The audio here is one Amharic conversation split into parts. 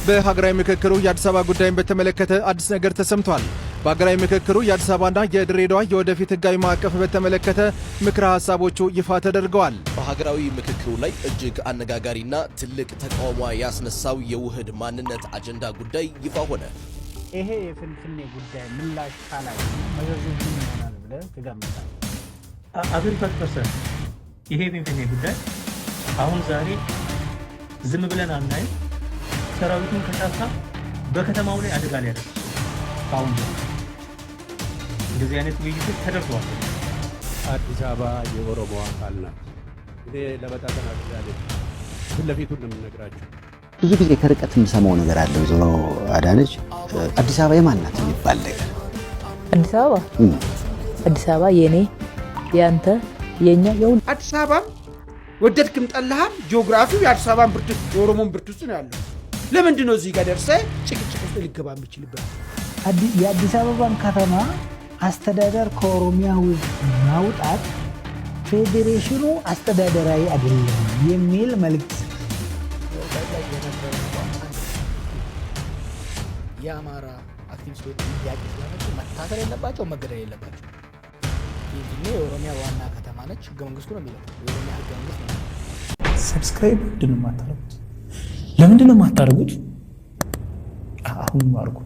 በሀገራዊ ምክክሩ የአዲስ አበባ ጉዳይን በተመለከተ አዲስ ነገር ተሰምቷል። በሀገራዊ ምክክሩ የአዲስ አበባና የድሬዳዋ የወደፊት ህጋዊ ማዕቀፍ በተመለከተ ምክረ ሀሳቦቹ ይፋ ተደርገዋል። በሀገራዊ ምክክሩ ላይ እጅግ አነጋጋሪና ትልቅ ተቃውሞ ያስነሳው የውህድ ማንነት አጀንዳ ጉዳይ ይፋ ሆነ። ይሄ የፍንፍኔ ጉዳይ ምላሽ ካላይ መዘዙ ምን ይሆናል ብለህ ትገምታለህ? አብርታት ተሰር ይሄ የፍንፍኔ ጉዳይ አሁን ዛሬ ዝም ብለን አናይ። ሰራዊቱን ከጫካ በከተማው ላይ አደጋ ላይ ያደርስ አሁን እንደዚህ አይነት ውይይቶች ተደርገዋል። አዲስ አበባ የኦሮሞ አካል ናት። እኔ ለበጣጠና አድርጋለ ፊት ለፊቱን ነው የምነግራችሁ። ብዙ ጊዜ ከርቀት የምሰማው ነገር አለ። ዞሮ አዳነች አዲስ አበባ የማን ናት የሚባል ነገር። አዲስ አበባ የኔ ያንተ የኛ የሁሉ አዲስ አበባ ወደድክም ጠላህም ጂኦግራፊው የአዲስ አበባን ብርቱ የኦሮሞን ብርቱ ነው ያለው። ለምንድን ነው እዚህ ጋር ደርሰህ ጭቅጭቅ ውስጥ ሊገባ የሚችልበት? የአዲስ አበባን ከተማ አስተዳደር ከኦሮሚያ ውስጥ ማውጣት ፌዴሬሽኑ አስተዳደራዊ አይደለም የሚል መልእክት የአማራ አክቲቪስቶች ጥያቄ ስለመጡ መታሰር የለባቸው መገደል የለባቸው። ይህ የኦሮሚያ ዋና ከተማ ነች። ህገ መንግስቱ ነው የሚለው የኦሮሚያ ህገ መንግስት ነው። ሰብስክራይብ ምንድነው የማታደርጉት? ለምንድነው የማታደርጉት? አሁን አድርጉ።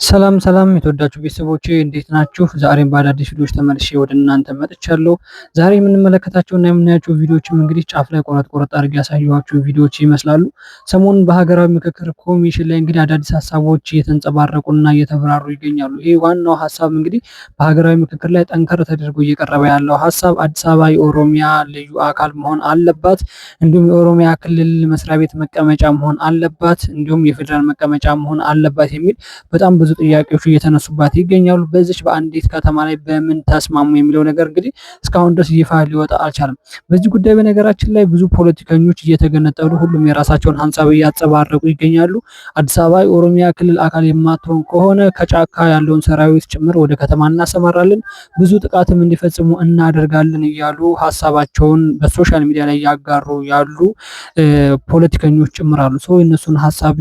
ሰላም የተወዳችሁ ቤተሰቦቼ እንዴት ናችሁ? ዛሬም በአዳዲስ ቪዲዮዎች ተመልሼ ወደ እናንተ መጥቻለሁ። ዛሬ የምንመለከታቸውና የምናያቸው ቪዲዮዎችም እንግዲህ ጫፍ ላይ ቆረጥ አድርጌ ያሳየኋችሁ ቪዲዮዎች ይመስላሉ። ሰሞኑን በሀገራዊ ምክክር ኮሚሽን ላይ እንግዲህ አዳዲስ ሀሳቦች እየተንጸባረቁና እየተብራሩ ይገኛሉ። ይህ ዋናው ሀሳብ እንግዲህ በሀገራዊ ምክክር ላይ ጠንከር ተደርጎ እየቀረበ ያለው ሀሳብ አዲስ አበባ የኦሮሚያ ልዩ አካል መሆን አለባት፣ እንዲሁም የኦሮሚያ ክልል መስሪያ ቤት መቀመጫ መሆን አለባት፣ እንዲሁም የፌዴራል መቀመጫ መሆን አለባት የሚል በጣም ብዙ ጥያቄዎች እየተነሱባት ይገኛሉ። በዚች በአንዲት ከተማ ላይ በምን ተስማሙ የሚለው ነገር እንግዲህ እስካሁን ድረስ ይፋ ሊወጣ አልቻለም። በዚህ ጉዳይ በነገራችን ላይ ብዙ ፖለቲከኞች እየተገነጠሉ ሁሉም የራሳቸውን ሀሳብ እያንጸባረቁ ይገኛሉ። አዲስ አበባ የኦሮሚያ ክልል አካል የማትሆን ከሆነ ከጫካ ያለውን ሰራዊት ጭምር ወደ ከተማ እናሰማራለን፣ ብዙ ጥቃትም እንዲፈጽሙ እናደርጋለን እያሉ ሀሳባቸውን በሶሻል ሚዲያ ላይ ያጋሩ ያሉ ፖለቲከኞች ጭምር አሉ። ሰው እነሱን ሀሳብ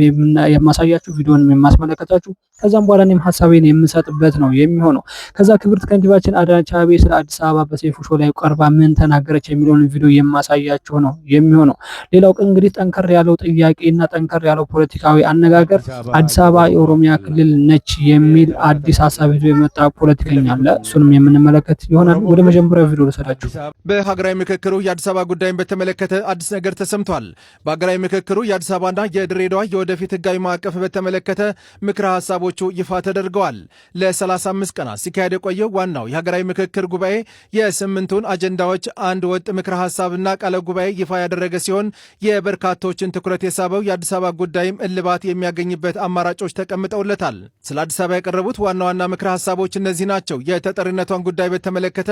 የማሳያችሁ ቪዲዮንም የማስመለከታችሁ ከዛም በኋላ እኔም ሀሳቤን የምሰጥበት ነው የሚሆነው። ከዛ ክብርት ከንቲባችን አዳነች አቤቤ ስለ አዲስ አበባ በሰይፉ ሾው ላይ ቀርባ ምን ተናገረች የሚለውን ቪዲዮ የማሳያችሁ ነው የሚሆነው። ሌላው እንግዲህ ጠንከር ያለው ጥያቄና ጠንከር ያለው ፖለቲካዊ አነጋገር አዲስ አበባ የኦሮሚያ ክልል ነች የሚል አዲስ ሀሳብ ይዞ የመጣ ፖለቲከኛ አለ። እሱንም የምንመለከት ይሆናል። ወደ መጀመሪያው ቪዲዮ ልሰዳችሁ። በሀገራዊ ምክክሩ የአዲስ አበባ ጉዳይን በተመለከተ አዲስ ነገር ተሰምቷል። በሀገራዊ ምክክሩ የአዲስ አበባና የድሬዳዋ የወደፊት ህጋዊ ማዕቀፍ በተመለከተ ምክረ ሀሳቦቹ ይፋ ተደርገዋል። ለ35 ቀናት ሲካሄድ የቆየው ዋናው የሀገራዊ ምክክር ጉባኤ የስምንቱን አጀንዳዎች አንድ ወጥ ምክረ ሀሳብና ቃለ ጉባኤ ይፋ ያደረገ ሲሆን የበርካቶችን ትኩረት የሳበው የአዲስ አበባ ጉዳይም እልባት የሚያገኝበት አማራጮች ተቀምጠውለታል። ስለ አዲስ አበባ የቀረቡት ዋና ዋና ምክረ ሀሳቦች እነዚህ ናቸው። የተጠሪነቷን ጉዳይ በተመለከተ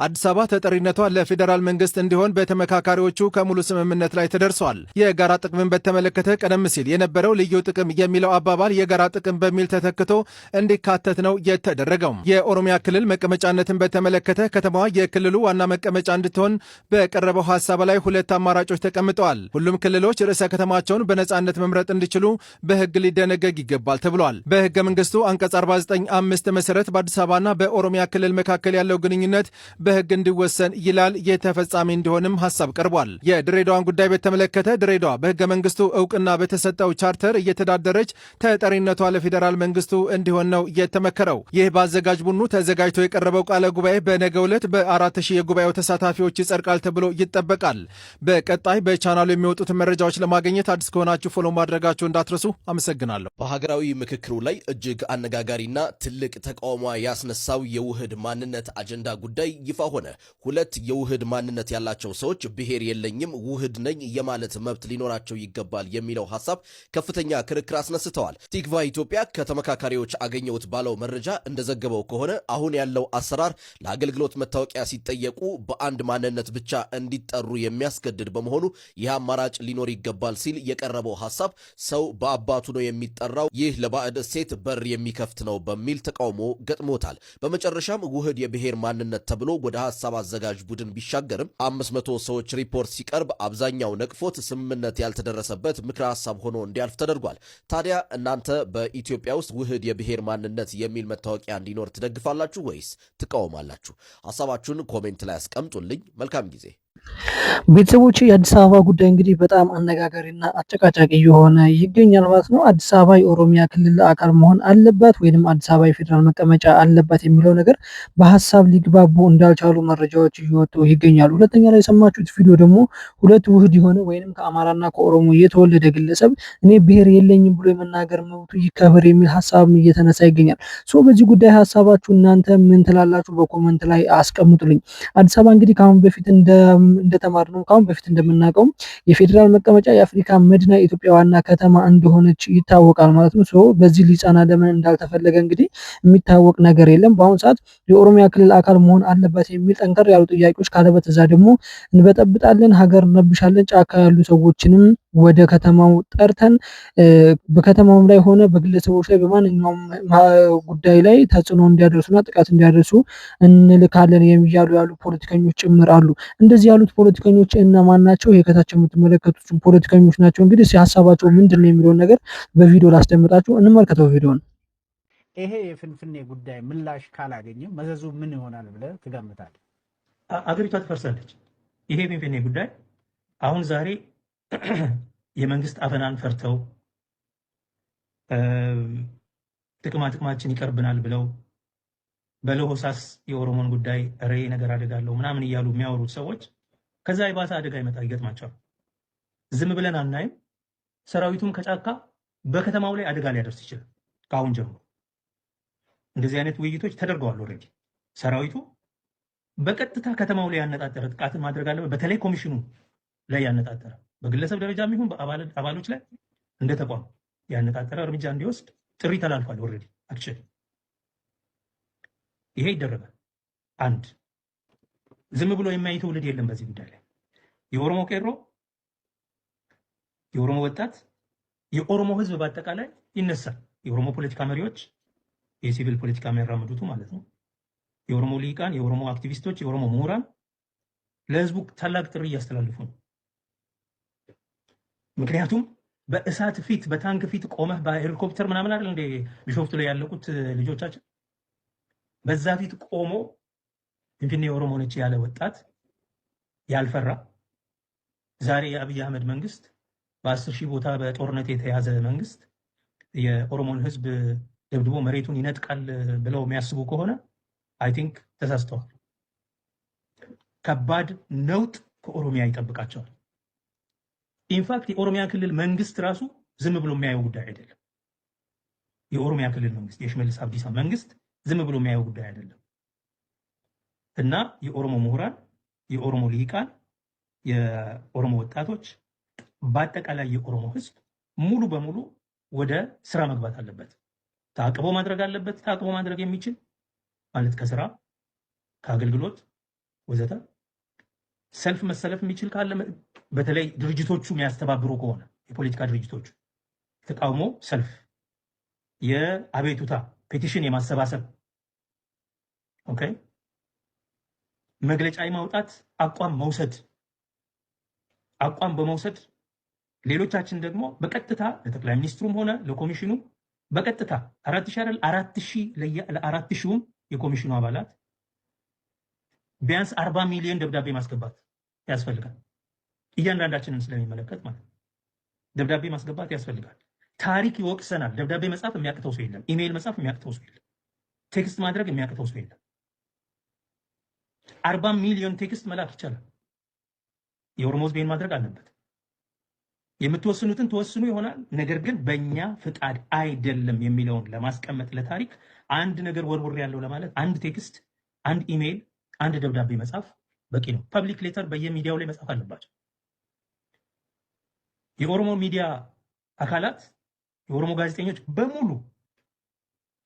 አዲስ አበባ ተጠሪነቷ ለፌዴራል መንግስት እንዲሆን በተመካካሪዎቹ ከሙሉ ስምምነት ላይ ተደርሷል። የጋራ ጥቅምን በተመለከተ ቀደም ሲል የነበረው ልዩ ጥቅም የሚለው አባባል የጋራ ጥቅም በሚል ተተክቶ እንዲካተት ነው የተደረገው። የኦሮሚያ ክልል መቀመጫነትን በተመለከተ ከተማዋ የክልሉ ዋና መቀመጫ እንድትሆን በቀረበው ሀሳብ ላይ ሁለት አማራጮች ተቀምጠዋል። ሁሉም ክልሎች ርዕሰ ከተማቸውን በነጻነት መምረጥ እንዲችሉ በህግ ሊደነገግ ይገባል ተብሏል። በህገ መንግስቱ አንቀጽ 49(5) መሰረት በአዲስ አበባና በኦሮሚያ ክልል መካከል ያለው ግንኙነት በህግ እንዲወሰን ይላል። የተፈጻሚ እንዲሆንም ሀሳብ ቀርቧል። የድሬዳዋን ጉዳይ በተመለከተ ድሬዳዋ በህገ መንግስቱ እውቅና በተሰጠው ቻርተር እየተዳደረች ተጠሪነቷ ለፌዴራል መንግስቱ እንዲሆን ነው የተመከረው። ይህ በአዘጋጅ ቡድኑ ተዘጋጅቶ የቀረበው ቃለ ጉባኤ በነገው ዕለት በ4000 የጉባኤው ተሳታፊዎች ይጸድቃል ተብሎ ይጠበቃል። በቀጣይ በቻናሉ የሚወጡትን መረጃዎች ለማግኘት አዲስ ከሆናችሁ ፎሎ ማድረጋችሁ እንዳትረሱ። አመሰግናለሁ። በሀገራዊ ምክክሩ ላይ እጅግ አነጋጋሪና ትልቅ ተቃውሞ ያስነሳው የውህድ ማንነት አጀንዳ ጉዳይ ይፋ ሆነ። ሁለት የውህድ ማንነት ያላቸው ሰዎች ብሔር የለኝም ውህድ ነኝ የማለት መብት ሊኖራቸው ይገባል የሚለው ሀሳብ ከፍተኛ ክርክር አስነስተዋል። ቲክቫህ ኢትዮጵያ ከተማ ከተመካካሪዎች አገኘውት ባለው መረጃ እንደዘገበው ከሆነ አሁን ያለው አሰራር ለአገልግሎት መታወቂያ ሲጠየቁ በአንድ ማንነት ብቻ እንዲጠሩ የሚያስገድድ በመሆኑ ይህ አማራጭ ሊኖር ይገባል ሲል የቀረበው ሐሳብ ሰው በአባቱ ነው የሚጠራው፣ ይህ ለባዕድ እሴት በር የሚከፍት ነው በሚል ተቃውሞ ገጥሞታል። በመጨረሻም ውህድ የብሔር ማንነት ተብሎ ወደ ሐሳብ አዘጋጅ ቡድን ቢሻገርም 500 ሰዎች ሪፖርት ሲቀርብ አብዛኛው ነቅፎት ስምምነት ያልተደረሰበት ምክረ ሐሳብ ሆኖ እንዲያልፍ ተደርጓል። ታዲያ እናንተ በኢትዮጵያ ውስጥ ውህድ የብሔር ማንነት የሚል መታወቂያ እንዲኖር ትደግፋላችሁ ወይስ ትቃወማላችሁ? ሐሳባችሁን ኮሜንት ላይ አስቀምጡልኝ። መልካም ጊዜ። ቤተሰቦች የአዲስ አበባ ጉዳይ እንግዲህ በጣም አነጋጋሪና አጨቃጫቂ የሆነ ይገኛል ማለት ነው። አዲስ አበባ የኦሮሚያ ክልል አካል መሆን አለባት ወይንም አዲስ አበባ የፌዴራል መቀመጫ አለባት የሚለው ነገር በሀሳብ ሊግባቡ እንዳልቻሉ መረጃዎች እየወጡ ይገኛሉ። ሁለተኛ ላይ የሰማችሁት ቪዲዮ ደግሞ ሁለት ውህድ የሆነ ወይንም ከአማራና ከኦሮሞ የተወለደ ግለሰብ እኔ ብሔር የለኝም ብሎ የመናገር መብቱ ይከበር የሚል ሀሳብ እየተነሳ ይገኛል። በዚህ ጉዳይ ሀሳባችሁ እናንተ ምን ትላላችሁ? በኮመንት ላይ አስቀምጡልኝ። አዲስ አበባ እንግዲህ ከአሁን በፊት እንደተማርነው ካሁን በፊት እንደምናውቀው የፌዴራል መቀመጫ የአፍሪካ መዲና የኢትዮጵያ ዋና ከተማ እንደሆነች ይታወቃል ማለት ነው። በዚህ ሊጻና ለምን እንዳልተፈለገ እንግዲህ የሚታወቅ ነገር የለም። በአሁኑ ሰዓት የኦሮሚያ ክልል አካል መሆን አለበት የሚል ጠንከር ያሉ ጥያቄዎች ካለበተዛ ደግሞ እንበጠብጣለን፣ ሀገር እንረብሻለን፣ ጫካ ያሉ ሰዎችንም ወደ ከተማው ጠርተን በከተማውም ላይ ሆነ በግለሰቦች ላይ በማንኛውም ጉዳይ ላይ ተጽዕኖ እንዲያደርሱና ጥቃት እንዲያደርሱ እንልካለን የሚያሉ ያሉ ፖለቲከኞች ጭምር አሉ። እንደዚህ ያሉት ፖለቲከኞች እነማን ናቸው? ከታች የምትመለከቱት ፖለቲከኞች ናቸው። እንግዲህ ሀሳባቸው ምንድን ነው የሚለውን ነገር በቪዲዮ ላስደምጣችሁ፣ እንመልከተው ቪዲዮን። ይሄ የፍንፍኔ ጉዳይ ምላሽ ካላገኘ መዘዙ ምን ይሆናል ብለህ ትገምታለህ? አገሪቷ ትፈርሳለች። ይሄ የፍንፍኔ ጉዳይ አሁን ዛሬ የመንግስት አፈናን ፈርተው ጥቅማችን ይቀርብናል ብለው በለሆሳስ የኦሮሞን ጉዳይ ሬ ነገር አደጋለሁ ምናምን እያሉ የሚያወሩት ሰዎች ከዛ የባሰ አደጋ ይገጥማቸዋል። ዝም ብለን አናይም። ሰራዊቱም ከጫካ በከተማው ላይ አደጋ ሊያደርስ ይችላል። ከአሁን ጀምሮ እንደዚህ አይነት ውይይቶች ተደርገዋል። ኦልሬዲ ሰራዊቱ በቀጥታ ከተማው ላይ ያነጣጠረ ጥቃትን ማድረግ አለበት። በተለይ ኮሚሽኑ ላይ ያነጣጠረ በግለሰብ ደረጃ የሚሆን በአባሎች ላይ እንደ ተቋም ያነጣጠረ እርምጃ እንዲወስድ ጥሪ ተላልፏል። ኦልሬዲ አክቹዋሊ ይሄ ይደረጋል። አንድ ዝም ብሎ የማይ ትውልድ የለም በዚህ ጉዳይ ላይ። የኦሮሞ ቄሮ፣ የኦሮሞ ወጣት፣ የኦሮሞ ህዝብ በአጠቃላይ ይነሳል። የኦሮሞ ፖለቲካ መሪዎች፣ የሲቪል ፖለቲካ የሚያራምዱት ማለት ነው፣ የኦሮሞ ልሂቃን፣ የኦሮሞ አክቲቪስቶች፣ የኦሮሞ ምሁራን ለህዝቡ ታላቅ ጥሪ እያስተላልፉ ነው። ምክንያቱም በእሳት ፊት በታንክ ፊት ቆመህ በሄሊኮፕተር ምናምን አይደል እንደ ቢሾፍቱ ላይ ያለቁት ልጆቻችን በዛ ፊት ቆሞ ፍንፍኔ የኦሮሞ ነች ያለ ወጣት ያልፈራ ዛሬ የአብይ አህመድ መንግስት በ10,000 ቦታ በጦርነት የተያዘ መንግስት የኦሮሞን ህዝብ ደብድቦ መሬቱን ይነጥቃል ብለው የሚያስቡ ከሆነ አይ ቲንክ ተሳስተዋል። ከባድ ነውጥ ከኦሮሚያ ይጠብቃቸዋል። ኢንፋክት የኦሮሚያ ክልል መንግስት ራሱ ዝም ብሎ የሚያየው ጉዳይ አይደለም። የኦሮሚያ ክልል መንግስት የሽመልስ አብዲሳ መንግስት ዝም ብሎ የሚያየው ጉዳይ አይደለም እና የኦሮሞ ምሁራን፣ የኦሮሞ ልሂቃን፣ የኦሮሞ ወጣቶች በአጠቃላይ የኦሮሞ ህዝብ ሙሉ በሙሉ ወደ ስራ መግባት አለበት። ታቅቦ ማድረግ አለበት። ታቅቦ ማድረግ የሚችል ማለት ከስራ ከአገልግሎት ወዘተ ሰልፍ መሰለፍ የሚችል ካለ በተለይ ድርጅቶቹ የሚያስተባብሩ ከሆነ የፖለቲካ ድርጅቶቹ ተቃውሞ ሰልፍ፣ የአቤቱታ ፔቲሽን የማሰባሰብ ኦኬ፣ መግለጫ የማውጣት አቋም መውሰድ፣ አቋም በመውሰድ ሌሎቻችን ደግሞ በቀጥታ ለጠቅላይ ሚኒስትሩም ሆነ ለኮሚሽኑ በቀጥታ 4,000 አይደል 4,000 የኮሚሽኑ አባላት ቢያንስ 40 ሚሊዮን ደብዳቤ ማስገባት ያስፈልጋል። እያንዳንዳችንን ስለሚመለከት ማለት ደብዳቤ ማስገባት ያስፈልጋል። ታሪክ ይወቅሰናል። ደብዳቤ መጻፍ የሚያቅተው ሰው የለም። ኢሜይል መጻፍ የሚያቅተው ሰው የለም። ቴክስት ማድረግ የሚያቅተው ሰው የለም። 40 ሚሊዮን ቴክስት መላክ ይቻላል። የኦሮሞ ህዝብ ይህን ማድረግ አለበት። የምትወስኑትን ተወስኑ ይሆናል፣ ነገር ግን በእኛ ፍቃድ አይደለም የሚለውን ለማስቀመጥ ለታሪክ አንድ ነገር ወርውር ያለው ለማለት አንድ ቴክስት፣ አንድ ኢሜይል፣ አንድ ደብዳቤ መጻፍ በቂ ነው። ፐብሊክ ሌተር በየሚዲያው ላይ መጻፍ አለባቸው። የኦሮሞ ሚዲያ አካላት፣ የኦሮሞ ጋዜጠኞች በሙሉ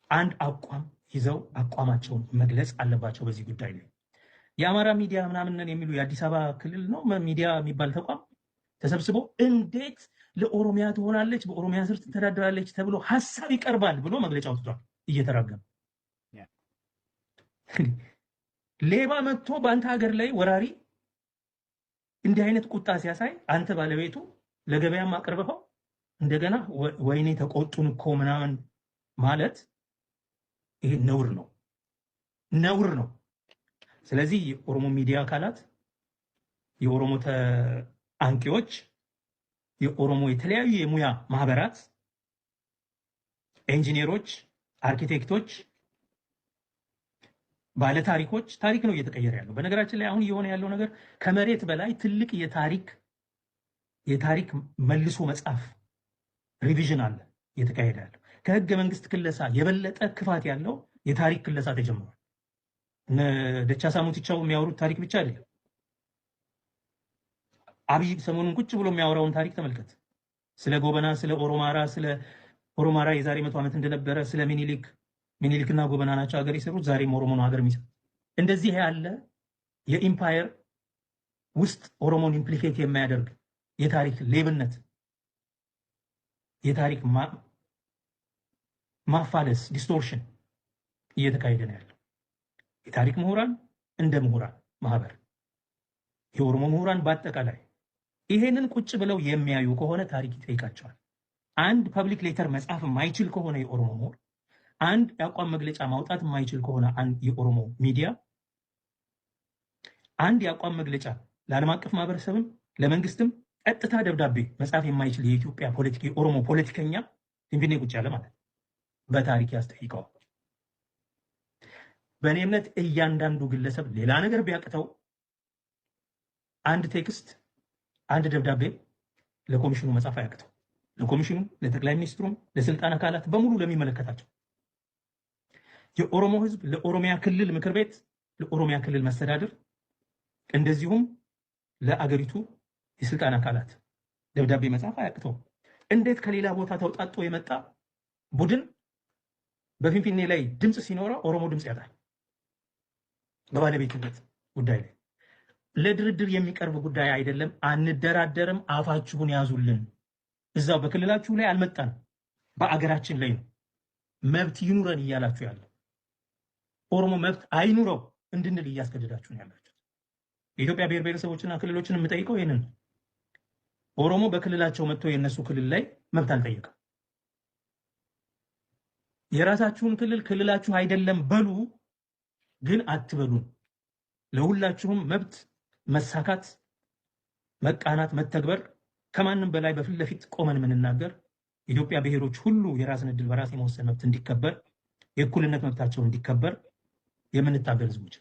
አንድ አቋም ይዘው አቋማቸውን መግለጽ አለባቸው በዚህ ጉዳይ ላይ። የአማራ ሚዲያ ምናምን የሚሉ የአዲስ አበባ ክልል ነው ሚዲያ የሚባል ተቋም ተሰብስቦ እንዴት ለኦሮሚያ ትሆናለች በኦሮሚያ ስር ትተዳደራለች ተብሎ ሐሳብ ይቀርባል ብሎ መግለጫ ወጥቷል እየተራገመ። ሌባ መጥቶ በአንተ ሀገር ላይ ወራሪ እንዲህ አይነት ቁጣ ሲያሳይ አንተ ባለቤቱ ለገበያም አቅርበው እንደገና ወይኔ ተቆጡን እኮ ምናምን ማለት ይሄ ነውር ነው፣ ነውር ነው። ስለዚህ የኦሮሞ ሚዲያ አካላት፣ የኦሮሞ አንቂዎች፣ የኦሮሞ የተለያዩ የሙያ ማህበራት፣ ኢንጂነሮች፣ አርኪቴክቶች፣ ባለ ታሪኮች ታሪክ ነው እየተቀየረ ያለው። በነገራችን ላይ አሁን እየሆነ ያለው ነገር ከመሬት በላይ ትልቅ የታሪክ መልሶ መጻፍ ሪቪዥን አለ እየተካሄደ ያለው። ከህገ መንግስት ክለሳ የበለጠ ክፋት ያለው የታሪክ ክለሳ ተጀምሯል። እነ ደቻሳ ሙቲቻው የሚያወሩት ታሪክ ብቻ አይደለም። አብይ ሰሞኑን ቁጭ ብሎ የሚያወራውን ታሪክ ተመልከት። ስለ ጎበና፣ ስለ ኦሮማራ የዛሬ 100 ዓመት እንደነበረ፣ ስለ ሚኒሊክና ጎበና ናቸው ሀገር የሰሩት፣ ዛሬም ኦሮሞ ነው ሀገር የሚሰሩት። እንደዚህ ያለ የኢምፓየር ውስጥ ኦሮሞን ኢምፕሊኬት የማያደርግ የታሪክ ሌብነት፣ የታሪክ ማፋለስ፣ ዲስቶርሽን እየተካሄደ ነው ያለው። የታሪክ ምሁራን እንደ ምሁራን ማህበር፣ የኦሮሞ ምሁራን በአጠቃላይ ይሄንን ቁጭ ብለው የሚያዩ ከሆነ ታሪክ ይጠይቃቸዋል። አንድ ፐብሊክ ሌተር መጻፍ የማይችል ከሆነ የኦሮሞ ምሁር፣ አንድ የአቋም መግለጫ ማውጣት የማይችል ከሆነ አንድ የኦሮሞ ሚዲያ፣ አንድ የአቋም መግለጫ ለዓለም አቀፍ ማህበረሰብም ለመንግስትም ቀጥታ ደብዳቤ መጻፍ የማይችል የኢትዮጵያ የኦሮሞ ፖለቲከኛ ፊንፊኔ ቁጭ ያለ ማለት በታሪክ ያስጠይቀዋል። በእኔ እምነት እያንዳንዱ ግለሰብ ሌላ ነገር ቢያቅተው አንድ ቴክስት፣ አንድ ደብዳቤ ለኮሚሽኑ መጻፍ አያቅተው። ለኮሚሽኑ፣ ለጠቅላይ ሚኒስትሩም፣ ለስልጣን አካላት በሙሉ ለሚመለከታቸው የኦሮሞ ህዝብ፣ ለኦሮሚያ ክልል ምክር ቤት፣ ለኦሮሚያ ክልል መስተዳድር እንደዚሁም ለአገሪቱ የስልጣን አካላት ደብዳቤ መጻፍ አያቅተው። እንዴት ከሌላ ቦታ ተውጣጦ የመጣ ቡድን በፊንፊኔ ላይ ድምፅ ሲኖረው ኦሮሞ ድምፅ ያጣል? በባለቤትነት ጉዳይ ላይ ለድርድር የሚቀርብ ጉዳይ አይደለም። አንደራደርም፣ አፋችሁን ያዙልን። እዛው በክልላችሁ ላይ አልመጣንም፣ በአገራችን ላይ ነው መብት ይኑረን እያላችሁ ያለው። ኦሮሞ መብት አይኑረው እንድንል እያስገደዳችሁ ነው ያላችሁት። የኢትዮጵያ ብሔር ብሔረሰቦችና ክልሎችን የምጠይቀው ይህንን ነው። ኦሮሞ በክልላቸው መጥቶ የነሱ ክልል ላይ መብት አልጠየቀም። የራሳችሁን ክልል ክልላችሁ አይደለም በሉ፣ ግን አትበሉን። ለሁላችሁም መብት መሳካት፣ መቃናት፣ መተግበር ከማንም በላይ በፊት ለፊት ቆመን የምንናገር ኢትዮጵያ ብሔሮች ሁሉ የራስን ዕድል በራስ የመወሰን መብት እንዲከበር፣ የእኩልነት መብታቸው እንዲከበር የምንታገል ህዝቦች።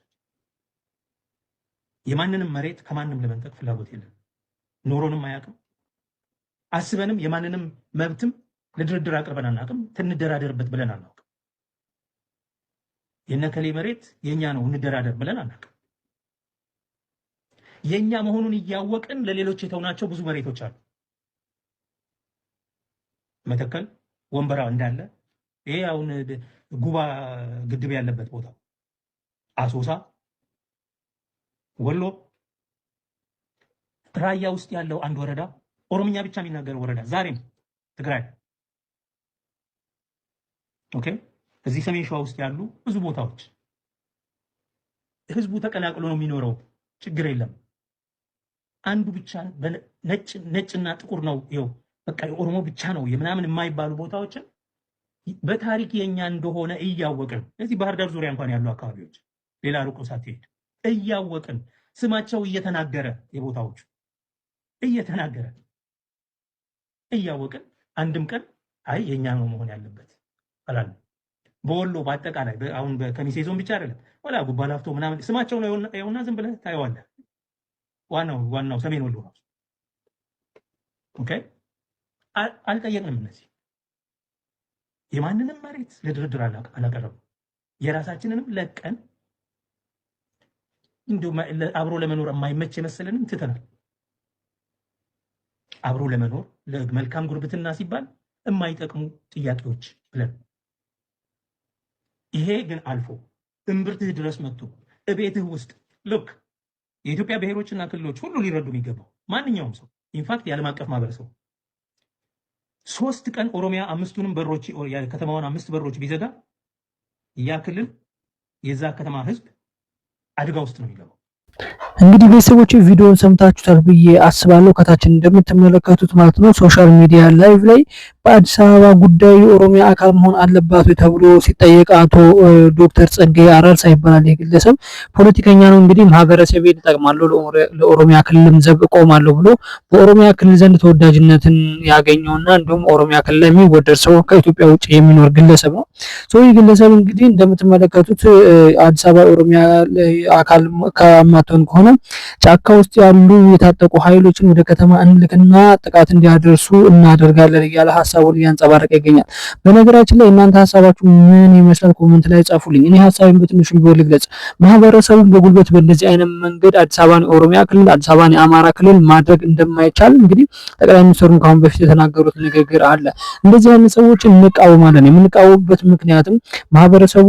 የማንንም መሬት ከማንም ለመንጠቅ ፍላጎት የለም፣ ኖሮንም አያውቅም። አስበንም የማንንም መብትም ለድርድር አቅርበን አናውቅም። ትንደራደርበት ብለን አናውቅም። የነከሌ መሬት የኛ ነው እንደራደር ብለን አናውቅም። የኛ መሆኑን እያወቅን ለሌሎች የተውናቸው ብዙ መሬቶች አሉ። መተከል፣ ወንበራ እንዳለ ይሄ አሁን ጉባ ግድብ ያለበት ቦታ፣ አሶሳ፣ ወሎ፣ ራያ ውስጥ ያለው አንድ ወረዳ ኦሮምኛ ብቻ የሚናገረው ወረዳ ዛሬም ትግራይ። ኦኬ፣ እዚህ ሰሜን ሸዋ ውስጥ ያሉ ብዙ ቦታዎች ህዝቡ ተቀላቅሎ ነው የሚኖረው። ችግር የለም። አንዱ ብቻ ነጭና ጥቁር ነው ይኸው በቃ የኦሮሞ ብቻ ነው የምናምን የማይባሉ ቦታዎችን በታሪክ የኛ እንደሆነ እያወቅን እዚህ ባህር ዳር ዙሪያ እንኳን ያሉ አካባቢዎች ሌላ ሩቅ ሳትሄድ እያወቅን ስማቸው እየተናገረ የቦታዎቹ እየተናገረ እያወቅን አንድም ቀን አይ የኛ ነው መሆን ያለበት አላለም። በወሎ በአጠቃላይ አሁን በከሚሴ ዞን ብቻ አይደለም ወላ ጉባ ላፍቶ ምናምን ስማቸው ነው የሆነና ዝም ብለህ ታየዋለህ። ዋናው ሰሜን ወሎ ነው። ኦኬ፣ አልጠየቅንም። እነዚህ የማንንም መሬት ለድርድር አላቀረብም። የራሳችንንም ለቀን እንደው አብሮ ለመኖር የማይመች የመሰለንም ትተናል። አብሮ ለመኖር ለመልካም ጉርብትና ሲባል የማይጠቅሙ ጥያቄዎች ብለን ይሄ ግን አልፎ እምብርትህ ድረስ መጥቶ እቤትህ ውስጥ ልክ የኢትዮጵያ ብሔሮችና ክልሎች ሁሉ ሊረዱ የሚገባው ማንኛውም ሰው ኢንፋክት የዓለም አቀፍ ማህበረሰቡ 3 ቀን ኦሮሚያ አምስቱንም በሮች የከተማውን 5 በሮች ቢዘጋ ያ ክልል የዛ ከተማ ህዝብ አደጋ ውስጥ ነው የሚገባው። እንግዲህ ቤተሰቦች ቪዲዮውን ሰምታችሁታል ብዬ አስባለሁ። ከታችን እንደምትመለከቱት ማለት ነው ሶሻል ሚዲያ ላይቭ ላይ በአዲስ አበባ ጉዳይ የኦሮሚያ አካል መሆን አለባት ተብሎ ሲጠየቅ አቶ ዶክተር ጸጋዬ አራርሳ ይባላል የግለሰብ ፖለቲከኛ ነው። እንግዲህ ማህበረሰቤን እጠቅማለሁ ለኦሮሚያ ክልልም ዘብ እቆማለሁ ብሎ በኦሮሚያ ክልል ዘንድ ተወዳጅነትን ያገኘውና እንዲሁም ኦሮሚያ ክልል የሚወደድ ሰው ከኢትዮጵያ ውጭ የሚኖር ግለሰብ ነው። ይህ ግለሰብ እንግዲህ እንደምትመለከቱት አዲስ አበባ ኦሮሚያ አካል ከማትሆን ከሆነ ጫካ ውስጥ ያሉ የታጠቁ ኃይሎችን ወደ ከተማ እንልክና ጥቃት እንዲያደርሱ እናደርጋለን እያለ ሀሳቡን እያንጸባረቀ ይገኛል። በነገራችን ላይ እናንተ ሀሳባችሁ ምን ይመስላል? ኮሜንት ላይ ጻፉልኝ። እኔ ሀሳቤን በትንሹ ቢሆን ልግለጽ። ማህበረሰቡን በጉልበት በእንደዚህ አይነት መንገድ አዲስ አበባን የኦሮሚያ ክልል፣ አዲስ አበባን የአማራ ክልል ማድረግ እንደማይቻል እንግዲህ ጠቅላይ ሚኒስትሩን ካሁን በፊት የተናገሩት ንግግር አለ። እንደዚህ አይነት ሰዎችን እንቃወማለን። የምንቃወምበት ምክንያትም ማህበረሰቡ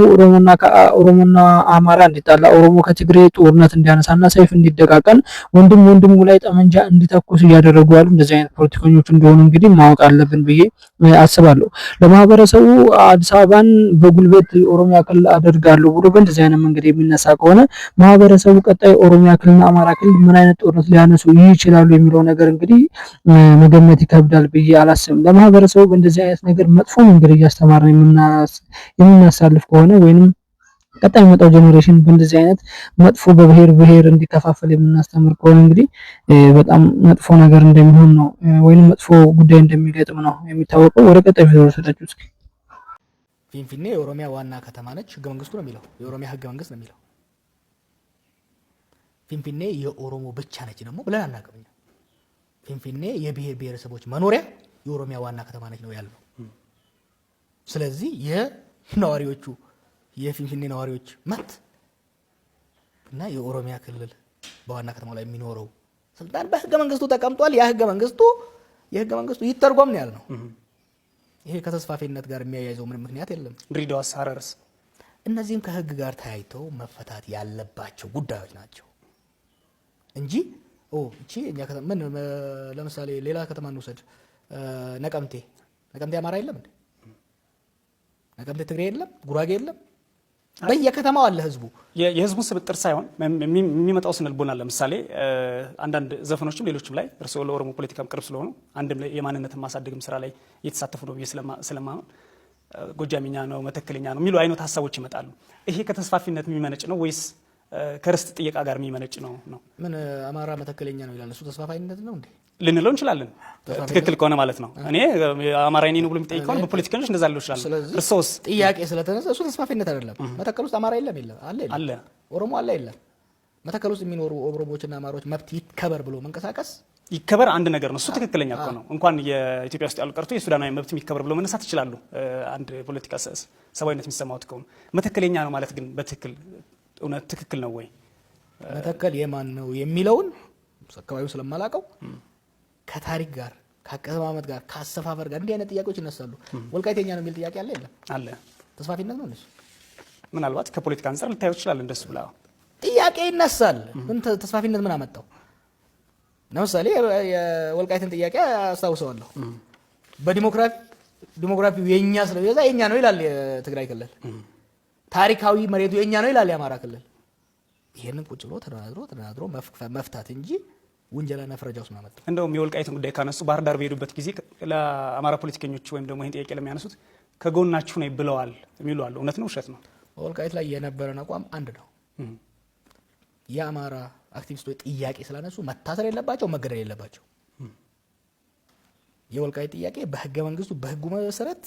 ኦሮሞና አማራ እንዲጣላ፣ ኦሮሞ ከትግሬ ጦርነት እንዲያነሳና ሰይፍ እንዲደቃቀን ወንድም ወንድሙ ላይ ጠመንጃ እንዲተኩስ እያደረጉ ያሉ እንደዚህ አይነት ፖለቲከኞች እንደሆኑ እንግዲህ ማወቅ አለብን ብዬ አስባለሁ። ለማህበረሰቡ አዲስ አበባን በጉልበት ኦሮሚያ ክልል አደርጋለሁ ብሎ በእንደዚህ አይነት መንገድ የሚነሳ ከሆነ ማህበረሰቡ ቀጣይ ኦሮሚያ ክልልና አማራ ክልል ምን አይነት ጦርነት ሊያነሱ ይችላሉ የሚለው ነገር እንግዲህ መገመት ይከብዳል ብዬ አላስብም። ለማህበረሰቡ በእንደዚህ አይነት ነገር መጥፎ መንገድ እያስተማርን የምናሳልፍ ከሆነ ወይንም ቀጣይ መጣው ጀነሬሽን በእንደዚህ አይነት መጥፎ በብሔር እንዲከፋፈል የምናስተምር ከሆነ እንግዲህ በጣም መጥፎ ነገር እንደሚሆን ነው ወይንም መጥፎ ጉዳይ እንደሚገጥም ነው የሚታወቀው። ወደ ቀጣይ ቪዲዮ ወሰዳችሁ። እስኪ ፊንፊኔ የኦሮሚያ ዋና ከተማ ነች። ህገ መንግስቱ ነው የሚለው፣ የኦሮሚያ ህገ መንግስት ነው የሚለው። ፊንፊኔ የኦሮሞ ብቻ ነች ደግሞ ብለን አናውቅም። ፊንፊኔ የብሔር ብሔረሰቦች መኖሪያ የኦሮሚያ ዋና ከተማ ነች ነው ያለው። ስለዚህ የነዋሪዎቹ የፊንፊኔ ነዋሪዎች መብት እና የኦሮሚያ ክልል በዋና ከተማው ላይ የሚኖረው ስልጣን በህገ መንግስቱ ተቀምጧል። ያ ህገ መንግስቱ ይተርጎም ነው ያልነው። ይሄ ከተስፋፊነት ጋር የሚያያይዘው ምንም ምክንያት የለም። ድሬዳዋ፣ ሐረርስ እነዚህም ከህግ ጋር ተያይተው መፈታት ያለባቸው ጉዳዮች ናቸው እንጂ እቺ እኛ ከተማ ምን ለምሳሌ ሌላ ከተማ እንውሰድ። ነቀምቴ አማራ የለም እንዴ? ነቀምቴ ትግሬ የለም? ጉራጌ የለም? በየከተማው አለ ህዝቡ። የህዝቡን ስብጥር ሳይሆን የሚመጣው ስነልቦና ለምሳሌ አንዳንድ ዘፈኖችም ሌሎችም ላይ እርስዎ ለኦሮሞ ፖለቲካም ቅርብ ስለሆኑ አንድም የማንነትን ማሳደግም ስራ ላይ እየተሳተፉ ነው ብዬ ስለማመን ጎጃሚኛ ነው መተከለኛ ነው የሚሉ አይነት ሀሳቦች ይመጣሉ። ይሄ ከተስፋፊነት የሚመነጭ ነው ወይስ ከርስት ጥየቃ ጋር የሚመነጭ ነው? ምን አማራ መተከለኛ ነው ይላል እሱ ተስፋፋይነት ነው እንዴ ልንለው እንችላለን። ትክክል ከሆነ ማለት ነው። እኔ አማራ ነኝ ነው ብሎ የሚጠይቅ ከሆነ በፖለቲከኞች እንደዛ ሊለው ይችላል። እርሶስ ጥያቄ ስለተነሳ እሱ ተስፋፊነት አይደለም። መተከል ውስጥ አማራ የለም አለ ኦሮሞ አለ የለም። መተከል ውስጥ የሚኖሩ ኦሮሞዎችና አማራዎች መብት ይከበር ብሎ መንቀሳቀስ ይከበር አንድ ነገር ነው። እሱ ትክክለኛ እኮ ነው። እንኳን የኢትዮጵያ ውስጥ ያሉ ቀርቶ የሱዳናዊ መብት ይከበር ብሎ መነሳት ይችላሉ። አንድ ፖለቲካ ሰብአዊነት የሚሰማው ከሆነ መተከለኛ ነው ማለት ግን በትክክል እውነት ትክክል ነው ወይ? መተከል የማን ነው የሚለውን አካባቢው ስለማላውቀው ከታሪክ ጋር ከአቀማመጥ ጋር ከአሰፋፈር ጋር እንዲህ አይነት ጥያቄዎች ይነሳሉ። ወልቃይተኛ ነው የሚል ጥያቄ አለ የለም? አለ። ተስፋፊነት ነው እሱ። ምናልባት ከፖለቲካ አንፃር ልታየው ይችላል እንደሱ ብላ ጥያቄ ይነሳል። ምን ተስፋፊነት ምን አመጣው? ለምሳሌ የወልቃይትን ጥያቄ አስታውሰዋለሁ። በዲሞግራፊው የኛ ስለበዛ የኛ ነው ይላል የትግራይ ክልል። ታሪካዊ መሬቱ የኛ ነው ይላል የአማራ ክልል። ይሄንን ቁጭ ብሎ ተደራድሮ መፍታት እንጂ ውንጀላና ፍረጃ ውስጥ ማመጣ። እንደውም የወልቃይትን ጉዳይ ካነሱ ባህር ዳር በሄዱበት ጊዜ ለአማራ ፖለቲከኞች ወይም ደግሞ ይሄን ጥያቄ ለሚያነሱት ከጎናችሁ ነው ብለዋል የሚሉ አሉ። እውነት ነው ውሸት ነው? በወልቃይት ላይ የነበረን አቋም አንድ ነው። የአማራ አክቲቪስቶች ጥያቄ ስላነሱ መታሰር የለባቸው፣ መገደል የለባቸው። የወልቃይት ጥያቄ በህገ መንግስቱ በህጉ መሰረት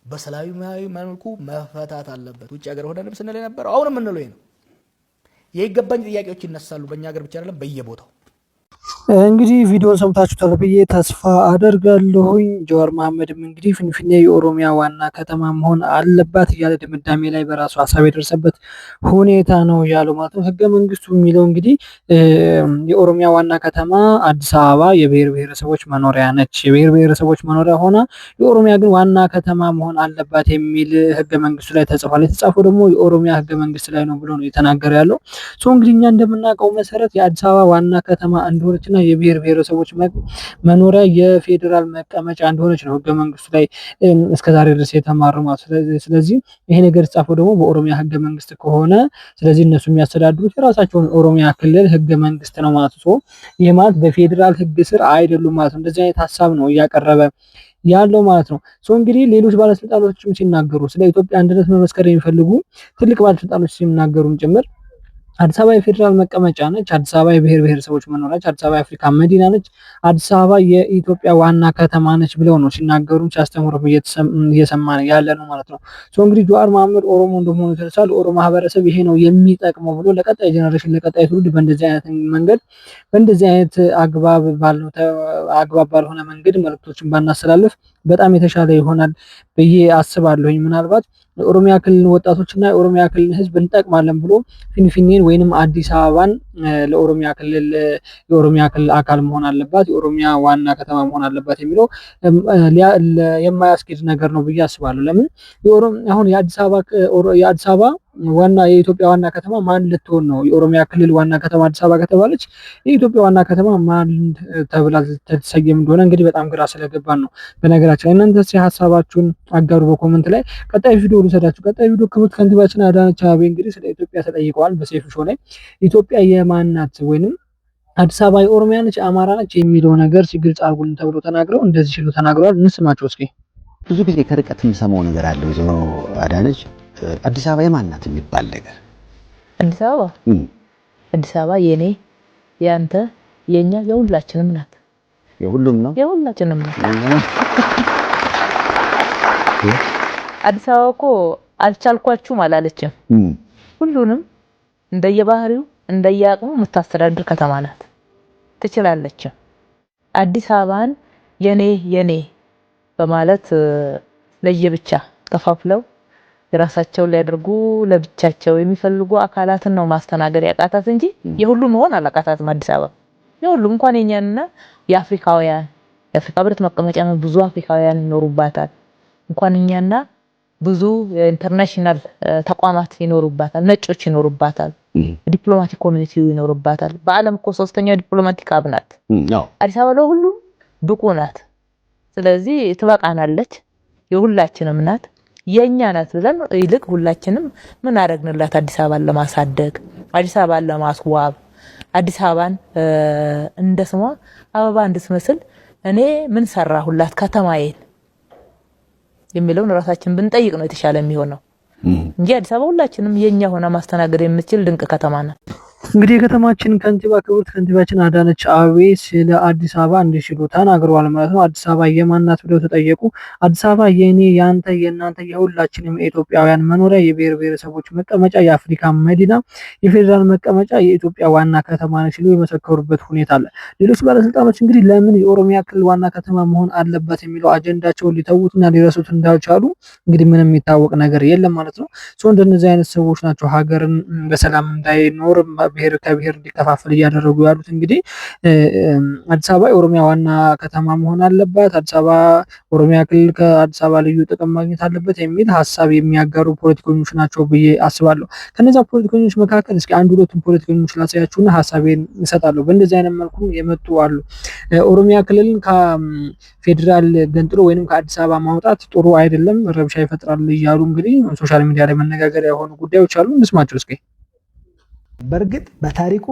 በሰላማዊ መልኩ መፈታት አለበት። ውጭ ሀገር ሆነንም ስንል የነበረው አሁንም የምንለው ነው። የይገባኝ ጥያቄዎች ይነሳሉ። በእኛ ሀገር ብቻ አይደለም በየቦታው። እንግዲህ ቪዲዮ ሰምታችሁታል ብዬ ተስፋ አደርጋለሁኝ። ጀዋር መሐመድም እንግዲህ ፊንፊኔ የኦሮሚያ ዋና ከተማ መሆን አለባት እያለ ድምዳሜ ላይ በራሱ ሀሳብ የደረሰበት ሁኔታ ነው ያለው ማለት ነው። ህገ መንግስቱ የሚለው እንግዲህ የኦሮሚያ ዋና ከተማ አዲስ አበባ የብሔር ብሔረሰቦች መኖሪያ ነች። የብሔር ብሔረሰቦች መኖሪያ ሆና የኦሮሚያ ግን ዋና ከተማ መሆን አለባት የሚል ህገ መንግስቱ ላይ ተጽፏል። የተጻፈው ደግሞ የኦሮሚያ ህገ መንግስት ላይ ነው ብሎ ነው የተናገረ ያለው። እንግዲህ እኛ እንደምናውቀው መሰረት የአዲስ አበባ ዋና ከተማ እንደሆነች የብሔር ብሔረሰቦች መኖሪያ የፌዴራል መቀመጫ እንደሆነች ነው ህገ መንግስቱ ላይ እስከዛሬ ድረስ የተማረው ማለት። ስለዚህ ይሄ ነገር የተጻፈው ደግሞ በኦሮሚያ ህገ መንግስት ከሆነ ስለዚህ እነሱ የሚያስተዳድሩት የራሳቸውን ኦሮሚያ ክልል ህገ መንግስት ነው ማለት ነው። ይሄ ማለት በፌዴራል ህግ ስር አይደሉም ማለት ነው። እንደዚህ አይነት ሀሳብ ነው እያቀረበ ያለው ማለት ነው። እንግዲህ ሌሎች ባለስልጣኖችም ሲናገሩ ስለ ኢትዮጵያ አንድነት መመስከር የሚፈልጉ ትልቅ ባለስልጣኖች ሲናገሩም ጭምር አዲስ አበባ የፌዴራል መቀመጫ ነች። አዲስ አበባ የብሔር ብሔረሰቦች መኖሪያ ነች። አዲስ አበባ የአፍሪካ መዲና ነች። አዲስ አበባ የኢትዮጵያ ዋና ከተማ ነች ብለው ነው ሲናገሩም ሲያስተምሩም እየሰማን ያለ ነው ማለት ነው። እንግዲህ ጀዋር መሐመድ ኦሮሞ እንደሆነ የተነሳ ለኦሮሞ ማህበረሰብ ይሄ ነው የሚጠቅመው ብሎ ለቀጣይ ጀነሬሽን ለቀጣይ ትውልድ በእንደዚህ አይነት መንገድ በእንደዚህ አይነት አግባብ ባልሆነ መንገድ መልእክቶችን ባናስተላልፍ በጣም የተሻለ ይሆናል ብዬ አስባለሁኝ። ምናልባት የኦሮሚያ ክልል ወጣቶችና የኦሮሚያ ክልል ህዝብ እንጠቅማለን ብሎ ፊንፊኔን ወይንም አዲስ አበባን ለኦሮሚያ ክልል የኦሮሚያ ክልል አካል መሆን አለባት፣ የኦሮሚያ ዋና ከተማ መሆን አለባት የሚለው የማያስኬድ ነገር ነው ብዬ አስባለሁ። ለምን አሁን የአዲስ አበባ ዋና የኢትዮጵያ ዋና ከተማ ማን ልትሆን ነው? የኦሮሚያ ክልል ዋና ከተማ አዲስ አበባ ከተባለች የኢትዮጵያ ዋና ከተማ ማን ተብላ ተሰየም እንደሆነ እንግዲህ በጣም ግራ ስለገባን ነው። በነገራችን ላይ እናንተ ሀሳባችሁን አጋሩ በኮመንት ላይ። ቀጣይ ቪዲዮ ልሰዳችሁ። ቀጣይ ቪዲዮ ክብርት ከንቲባችን አዳነች አቤቤ እንግዲህ ስለ ኢትዮጵያ ተጠይቀዋል በሴፍ ሾው ላይ። ኢትዮጵያ የማን ናት ወይንም አዲስ አበባ የኦሮሚያ ነች አማራ ነች የሚለው ነገር ሲግልጽ አድርጉልን ተብሎ ተናግረው እንደዚህ ሲሉ ተናግረዋል። እንስማቸው እስኪ። ብዙ ጊዜ ከርቀት የምሰማው ነገር አለ ወይዘሮ አዳነች አዲስ አበባ የማን ናት የሚባል ነገር። አዲስ አበባ የኔ ያንተ የኛ የሁላችንም ናት። የሁሉም ነው የሁላችንም ናት። አዲስ አበባ እኮ አልቻልኳችሁም አላለችም። ሁሉንም እንደየባህሪው እንደየአቅሙ የምታስተዳድር ከተማ ናት። ትችላለች። አዲስ አበባን የኔ በማለት ለየብቻ ከፋፍለው የራሳቸው ሊያደርጉ ለብቻቸው የሚፈልጉ አካላትን ነው ማስተናገድ ያቃታት እንጂ የሁሉም መሆን አላቃታትም። አዲስ አበባ የሁሉም እንኳን የኛንና የአፍሪካውያን የአፍሪካ ህብረት መቀመጫ ብዙ አፍሪካውያን ይኖሩባታል። እንኳን እኛና ብዙ ኢንተርናሽናል ተቋማት ይኖሩባታል። ነጮች ይኖሩባታል። ዲፕሎማቲክ ኮሚኒቲ ይኖሩባታል። በአለም እኮ ሶስተኛው ዲፕሎማቲክ hub ናት። አዲስ አበባ ለሁሉ ብቁ ናት። ስለዚህ ትበቃናለች። የሁላችንም ናት። የኛ ናት ብለን ይልቅ ሁላችንም ምን አደረግንላት? አዲስ አበባን ለማሳደግ፣ አዲስ አበባን ለማስዋብ፣ አዲስ አበባን እንደ ስሟ አበባ እንድትመስል እኔ ምን ሰራሁላት ከተማዬን የሚለውን ራሳችን ብንጠይቅ ነው የተሻለ የሚሆነው እንጂ አዲስ አበባ ሁላችንም የኛ ሆና ማስተናገድ የምትችል ድንቅ ከተማ ናት። እንግዲህ የከተማችን ከንቲባ ክብርት ከንቲባችን አዳነች አቤቤ ስለ አዲስ አበባ እንዲህ ሲሉ ተናግረዋል ማለት ነው። አዲስ አበባ የማን ናት ብለው ተጠየቁ። አዲስ አበባ የኔ ያንተ የናንተ የሁላችንም የኢትዮጵያውያን መኖሪያ የብሔር ብሔረሰቦች መቀመጫ የአፍሪካ መዲና የፌዴራል መቀመጫ የኢትዮጵያ ዋና ከተማ ነች ሲሉ የመሰከሩበት ሁኔታ አለ። ሌሎች ባለስልጣኖች እንግዲህ ለምን የኦሮሚያ ክልል ዋና ከተማ መሆን አለበት የሚለው አጀንዳቸውን ሊተውትና ሊረሱት እንዳልቻሉ እንግዲህ ምንም የሚታወቅ ነገር የለም ማለት ነው። እንደነዚህ አይነት ሰዎች ናቸው ሀገርን በሰላም እንዳይኖር ብሔር ከብሔር እንዲከፋፈል እያደረጉ ያሉት። እንግዲህ አዲስ አበባ የኦሮሚያ ዋና ከተማ መሆን አለባት፣ አዲስ አበባ ኦሮሚያ ክልል ከአዲስ አበባ ልዩ ጥቅም ማግኘት አለበት የሚል ሀሳብ የሚያጋሩ ፖለቲከኞች ናቸው ብዬ አስባለሁ። ከነዛ ፖለቲከኞች መካከል እስኪ አንድ ሁለቱን ፖለቲከኞች ላሳያችሁና ሀሳቤን እሰጣለሁ። በእንደዚህ አይነት መልኩ የመጡ አሉ። ኦሮሚያ ክልልን ከፌዴራል ገንጥሎ ወይንም ከአዲስ አበባ ማውጣት ጥሩ አይደለም፣ ረብሻ ይፈጥራል እያሉ እንግዲህ ሶሻል ሚዲያ ላይ መነጋገሪያ የሆኑ ጉዳዮች አሉ። እንስማቸው እስኪ። በእርግጥ በታሪኩ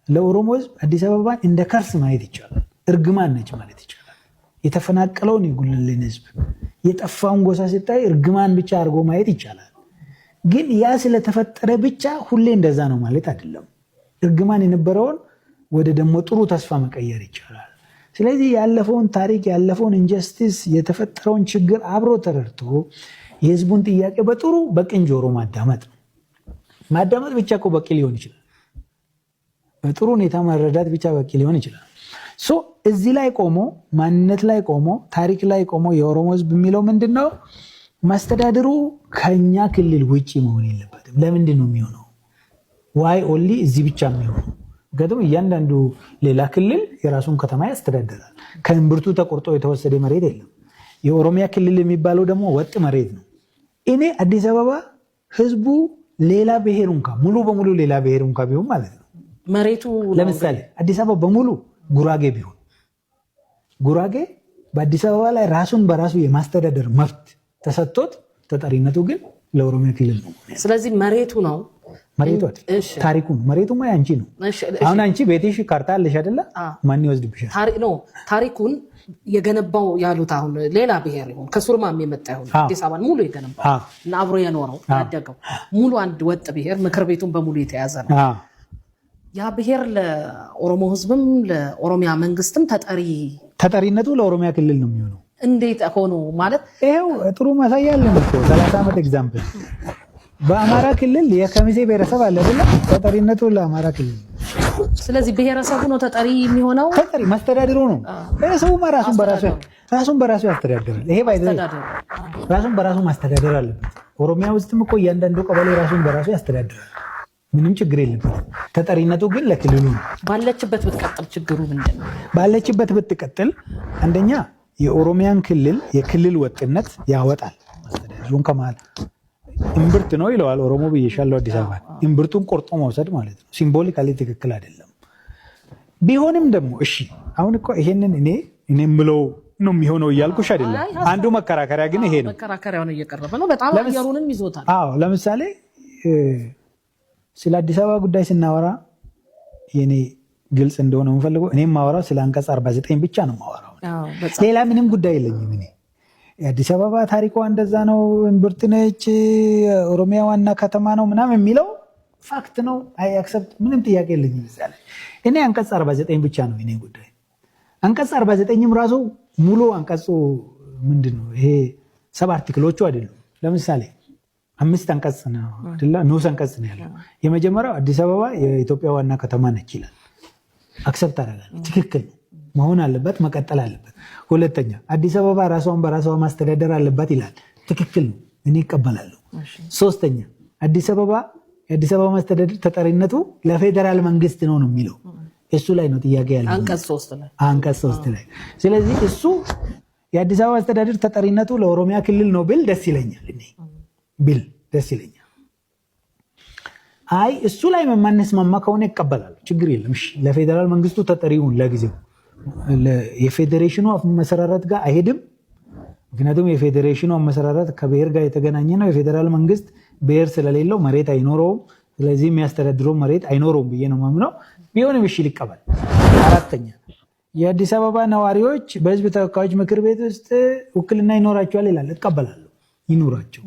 ለኦሮሞ ህዝብ አዲስ አበባን እንደ ከርስ ማየት ይቻላል። እርግማን ነች ማለት ይቻላል። የተፈናቀለውን የጉልልን ህዝብ የጠፋውን ጎሳ ሲታይ እርግማን ብቻ አድርጎ ማየት ይቻላል። ግን ያ ስለተፈጠረ ብቻ ሁሌ እንደዛ ነው ማለት አይደለም። እርግማን የነበረውን ወደ ደግሞ ጥሩ ተስፋ መቀየር ይቻላል። ስለዚህ ያለፈውን ታሪክ ያለፈውን ኢንጀስቲስ የተፈጠረውን ችግር አብሮ ተረድቶ የህዝቡን ጥያቄ በጥሩ በቅን ጆሮ ማዳመጥ ነው። ማዳመጥ ብቻ እኮ በቂ ሊሆን ይችላል። በጥሩ ሁኔታ መረዳት ብቻ በቂ ሊሆን ይችላል። እዚህ ላይ ቆሞ ማንነት ላይ ቆሞ ታሪክ ላይ ቆሞ የኦሮሞ ህዝብ የሚለው ምንድነው? ማስተዳደሩ ከኛ ክልል ውጪ መሆን የለበትም። ለምንድን ነው የሚሆነው? ዋይ ኦንሊ እዚህ ብቻ የሚሆነው? ምክንያቱም እያንዳንዱ ሌላ ክልል የራሱን ከተማ ያስተዳድራል። ከእምብርቱ ተቆርጦ የተወሰደ መሬት የለም። የኦሮሚያ ክልል የሚባለው ደግሞ ወጥ መሬት ነው። እኔ አዲስ አበባ ህዝቡ ሌላ ብሔር እንኳ ሙሉ በሙሉ ሌላ ብሔር እንኳ ቢሆን ማለት ነው መሬቱ ለምሳሌ አዲስ አበባ በሙሉ ጉራጌ ቢሆን ጉራጌ በአዲስ አበባ ላይ ራሱን በራሱ የማስተዳደር መብት ተሰጥቶት ተጠሪነቱ ግን ለኦሮሚያ ክልል ነው። ስለዚህ መሬቱ ነው መሬቱ ታሪኩ ነው። መሬቱማ ያንቺ ነው። አሁን አንቺ ቤትሽ ካርታ አለሽ አይደለ? ማን ይወስድብሻል? ታሪኩን የገነባው ያሉት አሁን ሌላ ብሔር ይሁን ከሱርማም የመጣ ይሁን አዲስ አበባን ሙሉ የገነባው እና አብሮ የኖረው ያደገው ሙሉ አንድ ወጥ ብሔር ምክር ቤቱን በሙሉ የተያዘ ነው። ያ ብሔር ለኦሮሞ ህዝብም ለኦሮሚያ መንግስትም ተጠሪነቱ ለኦሮሚያ ክልል ነው የሚሆነው። እንዴት ሆኖ ማለት ይሄው ጥሩ ማሳያ አለን እኮ 30 ዓመት ኤግዛምፕል በአማራ ክልል የከሚሴ ብሔረሰብ አለ አይደል? ተጠሪነቱ ለአማራ ክልል። ስለዚህ ብሔረሰቡ ነው ተጠሪ የሚሆነው። ተጠሪ ማስተዳደሩ ነው። ብሔረሰቡ ራሱን በራሱ ያስተዳድራል። ይሄ ባይዘ ራሱን በራሱ ማስተዳደር አለበት። ኦሮሚያ ውስጥም እኮ እያንዳንዱ ቀበሌ ራሱን በራሱ ያስተዳድራል። ምንም ችግር የለበትም። ተጠሪነቱ ግን ለክልሉ ነው። ባለችበት ብትቀጥል ችግሩ ምንድነው? ባለችበት ብትቀጥል አንደኛ የኦሮሚያን ክልል የክልል ወጥነት ያወጣል። ማስተዳደሩን ከማል እምብርት ነው ይለዋል ኦሮሞ ብዬሻለሁ። አዲስ አበባ እምብርቱን ቆርጦ መውሰድ ማለት ነው። ሲምቦሊካሊ ትክክል አይደለም። ቢሆንም ደግሞ እሺ አሁን እኮ ይሄንን እኔ የምለው ነው የሚሆነው እያልኩሽ አይደለም። አንዱ መከራከሪያ ግን ይሄ ነው። መከራከሪያውን እየቀረበ ነው። በጣም አየሩንም ይዞታል። አዎ ለምሳሌ ስለ አዲስ አበባ ጉዳይ ስናወራ የኔ ግልጽ እንደሆነ የምፈልገው እኔ የማወራው ስለ አንቀጽ 49 ብቻ ነው የማወራው። ሌላ ምንም ጉዳይ የለኝም። እኔ የአዲስ አበባ ታሪኳ እንደዛ ነው፣ እምብርት ነች፣ ኦሮሚያ ዋና ከተማ ነው ምናምን የሚለው ፋክት ነው። አይ አክሰፕት፣ ምንም ጥያቄ የለኝም እዛ ላይ። እኔ አንቀጽ 49 ብቻ ነው የኔ ጉዳይ። አንቀጽ 49ም ራሱ ሙሉ አንቀጹ ምንድነው? ይሄ ሰብ አርቲክሎቹ አይደሉም። ለምሳሌ 5 አንቀጽ ነው አይደለ? ንዑስ አንቀጽ ነው ያለው። የመጀመሪያው አዲስ አበባ የኢትዮጵያ ዋና ከተማ ነች ይላል። አክሰፕት አደርጋለሁ። ትክክል መሆን አለበት፣ መቀጠል አለበት። ሁለተኛ አዲስ አበባ ራሷን በራሷ ማስተዳደር አለባት ይላል። ትክክል ነው፣ እኔ እቀበላለሁ። ሶስተኛ አዲስ አበባ የአዲስ አበባ ማስተዳደር ተጠሪነቱ ለፌዴራል መንግስት ነው የሚለው እሱ ላይ ነው ጥያቄ ያለው አንቀጽ 3 ላይ። ስለዚህ እሱ የአዲስ አበባ ማስተዳደር ተጠሪነቱ ለኦሮሚያ ክልል ነው ብል ደስ ይለኛል። ደስ ይለኛል። አይ እሱ ላይ የማንስማማ ከሆነ ይቀበላል፣ ችግር የለም። እሺ ለፌዴራል መንግስቱ ተጠሪውን ለጊዜው የፌዴሬሽኑ አመሰራረት ጋር አይሄድም። ምክንያቱም የፌዴሬሽኑ አመሰራረት ከብሔር ጋር የተገናኘ ነው። የፌዴራል መንግስት ብሔር ስለሌለው መሬት አይኖረውም። ስለዚህ የሚያስተዳድረው መሬት አይኖረውም ብዬ ነው የማምነው። ቢሆንም እሺ ሊቀበል። አራተኛ የአዲስ አበባ ነዋሪዎች በህዝብ ተወካዮች ምክር ቤት ውስጥ ውክልና ይኖራቸዋል ይላል። እቀበላለሁ፣ ይኖራቸው።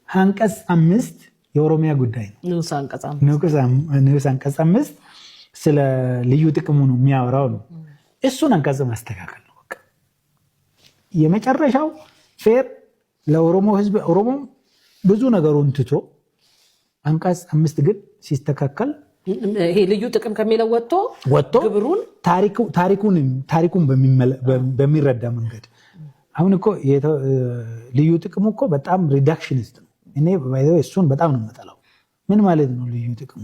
አንቀጽ 5 የኦሮሚያ ጉዳይ ነው። ንዑስ አንቀጽ 5 ስለ ልዩ ጥቅሙ ነው የሚያወራው ነው። እሱን አንቀጽ ማስተካከል ነው በቃ የመጨረሻው ፌር ለኦሮሞ ህዝብ። ኦሮሞ ብዙ ነገሩን ትቶ አንቀጽ 5 ግን ሲስተካከል ይሄ ልዩ ጥቅም ከሚለው ወጥቶ ግብሩን ታሪኩን በሚረዳ መንገድ። አሁን እኮ ልዩ ጥቅሙ እኮ በጣም ሪዳክሽኒስት ነው። እኔ እሱን በጣም ነው የምጠላው። ምን ማለት ነው ልዩ ጥቅም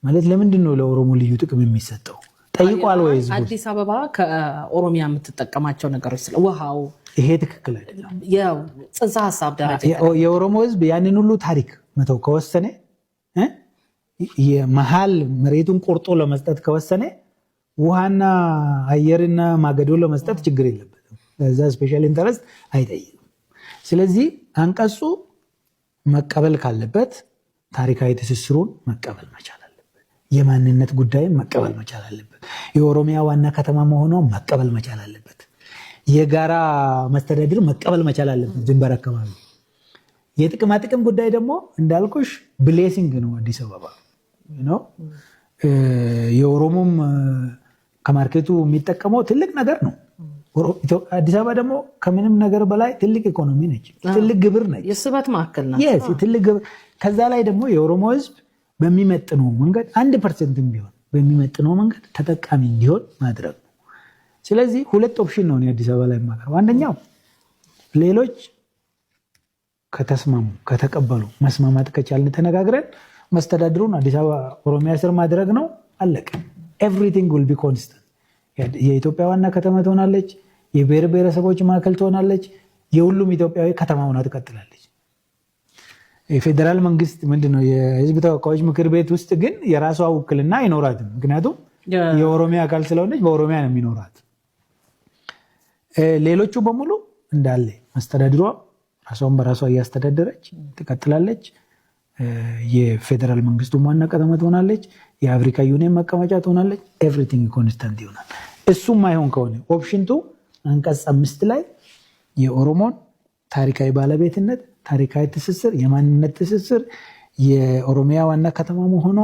ማለት ለምንድን ነው ለኦሮሞ ልዩ ጥቅም የሚሰጠው? ጠይቋል ወይ ህዝቡ? አዲስ አበባ ከኦሮሚያ የምትጠቀማቸው ነገሮች ስለ ውሃው ይሄ ትክክል አይደለም። ያው ጽንሰ ሐሳብ ደረጃ የኦሮሞ ህዝብ ያንን ሁሉ ታሪክ መተው ከወሰነ የመሃል መሬቱን ቆርጦ ለመስጠት ከወሰነ ውሃና አየርና ማገዶ ለመስጠት ችግር የለበትም። ለዛ ስፔሻል ኢንተረስት አይጠይቅም። ስለዚህ አንቀጹ መቀበል ካለበት ታሪካዊ ትስስሩን መቀበል መቻል አለበት። የማንነት ጉዳይም መቀበል መቻል አለበት። የኦሮሚያ ዋና ከተማ መሆኗን መቀበል መቻል አለበት። የጋራ መስተዳድር መቀበል መቻል አለበት። ድንበር አካባቢ የጥቅማ ጥቅም ጉዳይ ደግሞ እንዳልኩሽ ብሌሲንግ ነው። አዲስ አበባ ነው የኦሮሞም ከማርኬቱ የሚጠቀመው ትልቅ ነገር ነው። አዲስ አበባ ደግሞ ከምንም ነገር በላይ ትልቅ ኢኮኖሚ ነች፣ ትልቅ ግብር ነች፣ የስበት ማዕከል ናት። ትልቅ ግብር። ከዛ ላይ ደግሞ የኦሮሞ ህዝብ በሚመጥነው መንገድ 1% ቢሆን በሚመጥነው መንገድ ተጠቃሚ እንዲሆን ማድረግ ነው። ስለዚህ ሁለት ኦፕሽን ነው አዲስ አበባ ላይ ማቀርብ። አንደኛው ሌሎች ከተስማሙ ከተቀበሉ መስማማት ከቻልን ተነጋግረን መስተዳድሩን አዲስ አበባ ኦሮሚያ ስር ማድረግ ነው። አለቀ። ኤቭሪቲንግ ዊል ቢ ኮንስታንት። የኢትዮጵያ ዋና ከተማ ትሆናለች። የብሔር ብሔረሰቦች ማዕከል ትሆናለች። የሁሉም ኢትዮጵያዊ ከተማ ሆና ትቀጥላለች። የፌዴራል መንግስት ምንድነው የህዝብ ተወካዮች ምክር ቤት ውስጥ ግን የራሷ ውክልና አይኖራትም። ምክንያቱም የኦሮሚያ አካል ስለሆነች በኦሮሚያ ነው የሚኖራት። ሌሎቹ በሙሉ እንዳለ መስተዳድሯ ራሷን በራሷ እያስተዳደረች ትቀጥላለች። የፌዴራል መንግስቱ ዋና ከተማ ትሆናለች። የአፍሪካ ዩኒየን መቀመጫ ትሆናለች። ኤቭሪቲንግ ኮንስታንት ይሆናል። እሱም አይሆን ከሆነ ኦፕሽን 2 አንቀጽ 5 ላይ የኦሮሞን ታሪካዊ ባለቤትነት፣ ታሪካዊ ትስስር፣ የማንነት ትስስር፣ የኦሮሚያ ዋና ከተማ መሆኗ፣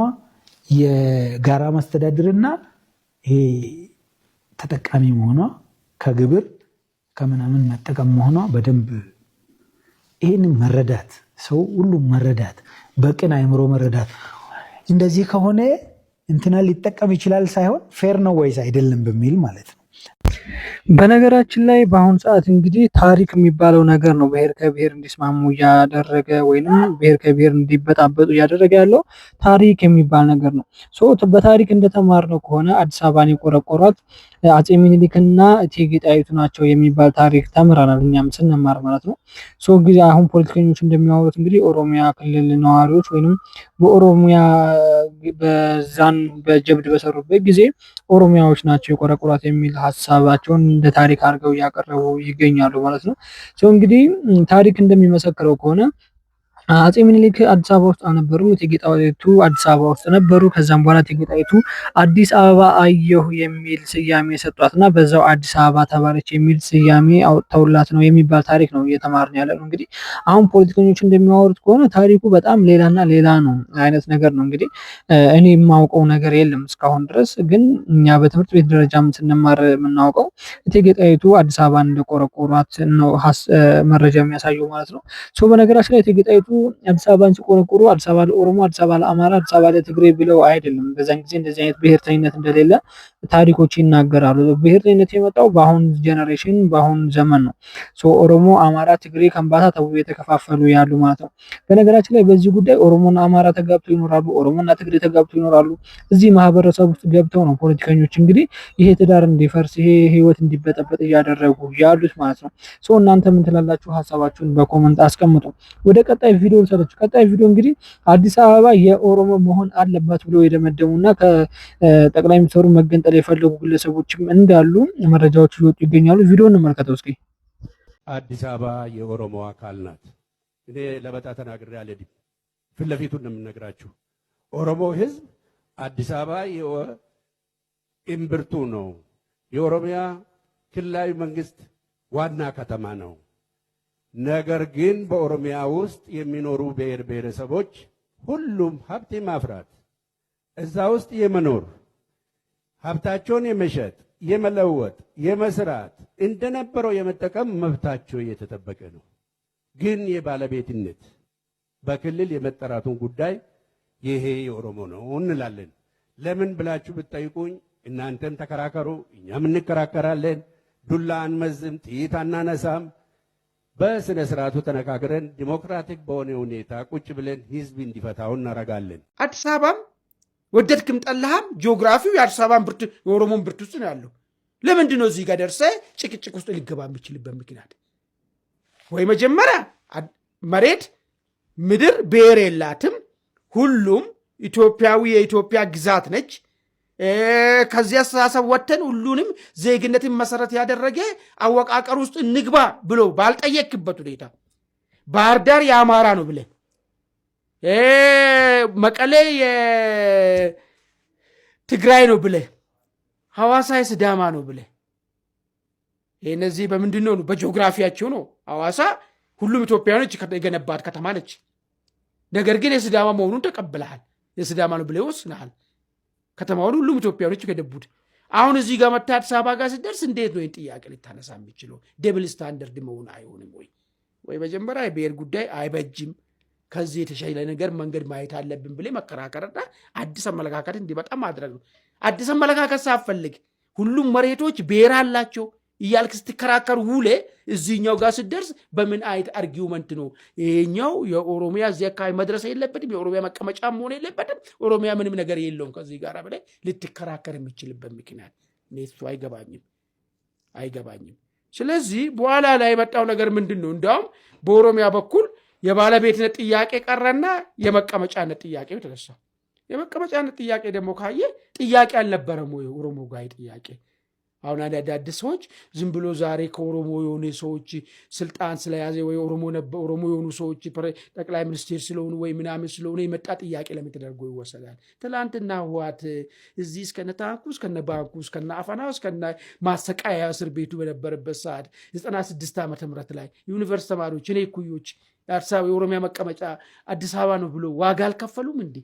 የጋራ መስተዳድርና ተጠቃሚ መሆኗ፣ ከግብር ከምናምን መጠቀም መሆኗ በደንብ ይህንን መረዳት ሰው ሁሉ መረዳት በቅን አእምሮ መረዳት እንደዚህ ከሆነ እንትና ሊጠቀም ይችላል ሳይሆን ፌር ነው ወይስ አይደለም በሚል ማለት ነው። በነገራችን ላይ በአሁኑ ሰዓት እንግዲህ ታሪክ የሚባለው ነገር ነው ብሔር ከብሔር እንዲስማሙ እያደረገ ወይንም ብሔር ከብሔር እንዲበጣበጡ እያደረገ ያለው ታሪክ የሚባል ነገር ነው። በታሪክ እንደተማርነው ከሆነ አዲስ አበባን የቆረቆሯት አፄ ሚኒሊክና እቴጌ ጣይቱ ናቸው የሚባል ታሪክ ተምረናል እኛም ስንማር ማለት ነው። ጊዜ አሁን ፖለቲከኞች እንደሚያወሩት እንግዲህ ኦሮሚያ ክልል ነዋሪዎች ወይንም በኦሮሚያ በዛን በጀብድ በሰሩበት ጊዜ ኦሮሚያዎች ናቸው የቆረቆሯት የሚል ሀሳባቸውን እንደ ታሪክ አድርገው እያቀረቡ ይገኛሉ ማለት ነው። እንግዲህ ታሪክ እንደሚመሰክረው ከሆነ አፄ ሚኒሊክ አዲስ አበባ ውስጥ አልነበሩም። እቴጌ ጣይቱ አዲስ አበባ ውስጥ ነበሩ። ከዛም በኋላ እቴጌ ጣይቱ አዲስ አበባ አየሁ የሚል ስያሜ ሰጧትና በዛው አዲስ አበባ ተባለች የሚል ስያሜ አውጥተውላት ነው የሚባል ታሪክ ነው እየተማርን ያለ ነው። እንግዲህ አሁን ፖለቲከኞች እንደሚያወሩት ከሆነ ታሪኩ በጣም ሌላና ሌላ ነው አይነት ነገር ነው። እንግዲህ እኔ የማውቀው ነገር የለም እስካሁን ድረስ፣ ግን እኛ በትምህርት ቤት ደረጃም ስንማር የምናውቀው እቴጌ ጣይቱ አዲስ አበባን እንደቆረቆሯት ነው መረጃ የሚያሳየው ማለት ነው። በነገራችን ላይ እቴጌ ጣይቱ አዲስ አበባን ሲቆረቆሩ አዲስ አበባ ለኦሮሞ፣ አዲስ አበባ ለአማራ፣ አዲስ አበባ ለትግሬ ብለው አይደለም። በዛን ጊዜ እንደዚህ አይነት ብሔርተኝነት እንደሌለ ታሪኮች ይናገራሉ። ብሔርተኝነት የመጣው በአሁን ጄኔሬሽን በአሁን ዘመን ነው። ኦሮሞ፣ አማራ፣ ትግሬ፣ ከምባታ ተብሎ የተከፋፈሉ ያሉ ማለት ነው። በነገራችን ላይ በዚህ ጉዳይ ኦሮሞና አማራ ተጋብተው ይኖራሉ፣ ኦሮሞና ትግሬ ተጋብተው ይኖራሉ። እዚህ ማህበረሰብ ውስጥ ገብተው ነው ፖለቲከኞች እንግዲህ ይሄ ትዳር እንዲፈርስ ይሄ ህይወት እንዲበጠበጥ እያደረጉ ያሉት ማለት ነው። እናንተ ምን ትላላችሁ? ሀሳባችሁን በኮመንት አስቀምጡ። ወደ ቀጣይ ቪዲዮ ልሰጣችሁ። ቀጣይ ቪዲዮ እንግዲህ አዲስ አበባ የኦሮሞ መሆን አለባት ብሎ የደመደሙና ከጠቅላይ ሚኒስትሩ መገንጠል የፈለጉ ግለሰቦችም እንዳሉ መረጃዎች እየወጡ ይገኛሉ። ቪዲዮ እንመልከተው እስኪ። አዲስ አበባ የኦሮሞ አካል ናት። እኔ ለበጣ ተናግሬ አልሄድም። ፊት ለፊቱን ነው የምነግራችሁ። ኦሮሞ ህዝብ አዲስ አበባ እምብርቱ ነው። የኦሮሚያ ክልላዊ መንግስት ዋና ከተማ ነው። ነገር ግን በኦሮሚያ ውስጥ የሚኖሩ ብሔር ብሔረሰቦች ሁሉም ሀብት የማፍራት እዛ ውስጥ የመኖር ሀብታቸውን የመሸጥ የመለወጥ የመስራት እንደነበረው የመጠቀም መብታቸው እየተጠበቀ ነው። ግን የባለቤትነት በክልል የመጠራቱን ጉዳይ ይሄ የኦሮሞ ነው እንላለን። ለምን ብላችሁ ብትጠይቁኝ እናንተም ተከራከሩ፣ እኛም እንከራከራለን። ዱላ አንመዝም፣ ጥይት አናነሳም። በስነ ስርዓቱ ተነጋግረን ዲሞክራቲክ በሆነ ሁኔታ ቁጭ ብለን ህዝብ እንዲፈታው እናረጋለን። አዲስ አበባም ወደድክም ጠላህም ጂኦግራፊው የአዲስ አበባን ብርት የኦሮሞን ብርት ውስጥ ነው ያለው። ለምንድን ነው እዚህ ጋር ደርሰህ ጭቅጭቅ ውስጥ ሊገባ የሚችልበት ምክንያት? ወይ መጀመሪያ መሬት ምድር ብሔር የላትም፣ ሁሉም ኢትዮጵያዊ የኢትዮጵያ ግዛት ነች። ከዚህ አስተሳሰብ ወጥተን ሁሉንም ዜግነትን መሰረት ያደረገ አወቃቀር ውስጥ እንግባ ብሎ ባልጠየክበት ሁኔታ ባህር ዳር የአማራ ነው ብለ፣ መቀሌ የትግራይ ነው ብለ፣ ሐዋሳ የስዳማ ነው ብለ፣ እነዚህ በምንድን ነው? በጂኦግራፊያቸው ነው። ሐዋሳ ሁሉም ኢትዮጵያኖች የገነባት ከተማ ነች። ነገር ግን የስዳማ መሆኑን ተቀብለሃል። የስዳማ ነው ብለ ይወስናል። ከተማውን ሁሉም ኢትዮጵያኖች ከደቡት። አሁን እዚህ ጋር መታ አዲስ አበባ ጋር ሲደርስ እንዴት ነው ጥያቄ ልታነሳ የሚችለው? ደብል ስታንዳርድ መሆን አይሆንም ወይ? ወይ መጀመሪያ የብሔር ጉዳይ አይበጅም፣ ከዚህ የተሻለ ነገር መንገድ ማየት አለብን ብለ መከራከርና አዲስ አመለካከት እንዲመጣ ማድረግ ነው። አዲስ አመለካከት ሳፈልግ ሁሉም መሬቶች ብሔር አላቸው እያልክ ስትከራከር ውለ እዚህኛው ጋር ስደርስ በምን አይነት አርጊውመንት ነው ይሄኛው የኦሮሚያ እዚህ አካባቢ መድረስ የለበትም የኦሮሚያ መቀመጫ መሆን የለበትም ኦሮሚያ ምንም ነገር የለውም ከዚህ ጋር ብለ ልትከራከር የሚችልበት ምክንያት እሱ አይገባኝም። ስለዚህ በኋላ ላይ የመጣው ነገር ምንድነው? እንደውም በኦሮሚያ በኩል የባለቤትነት ጥያቄ ቀረና የመቀመጫነት ጥያቄው ተነሳ። የመቀመጫነት ጥያቄ ደግሞ ካየ ጥያቄ አልነበረም ወይ ኦሮሞ ጋር ጥያቄ? አሁን አዳዲስ ሰዎች ዝም ብሎ ዛሬ ከኦሮሞ የሆኑ ሰዎች ስልጣን ስለያዘ ወይ ኦሮሞ የሆኑ ሰዎች ጠቅላይ ሚኒስትር ስለሆኑ ወይ ምናምን ስለሆነ የመጣ ጥያቄ ለምን ተደርጎ ይወሰዳል? ትላንትና ህወሓት እዚህ እስከነ ታንኩ እስከነ ባንኩ እስከነ አፈናው እስከነ ማሰቃያ እስር ቤቱ በነበረበት ሰዓት 96 ዓመተ ምህረት ላይ ዩኒቨርሲቲ ተማሪዎች እኔ ኩዮች የአዲስ አበባ የኦሮሚያ መቀመጫ አዲስ አበባ ነው ብሎ ዋጋ አልከፈሉም እንዴ?